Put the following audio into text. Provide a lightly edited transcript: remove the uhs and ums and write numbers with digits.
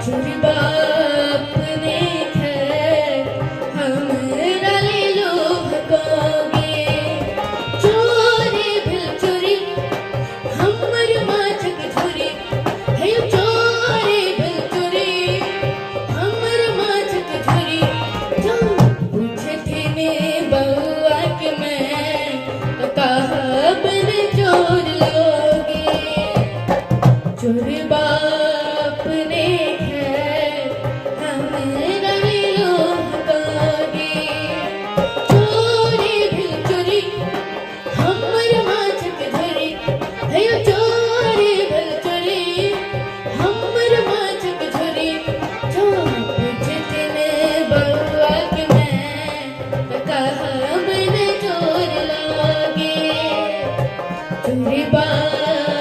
चोरी बाप ने खैर हमरा ले लोभकोगे चोरी भिल चोरी हमर माछक झोरी हे चोरी भिल चोरी हमर माछक झोरी पूछथे ने बउआ के मैं तो कहब ने चोर लोगे चोर बाप ने खैर हमरा ले लोभकोगे चोरी भिल चोरी हमर माछक झोरी हे चोरी भिल चोरी हमर माछक झोरी पूछथे ने बउआ के मैं तो कहब ने चोर लोगे चोरी बाप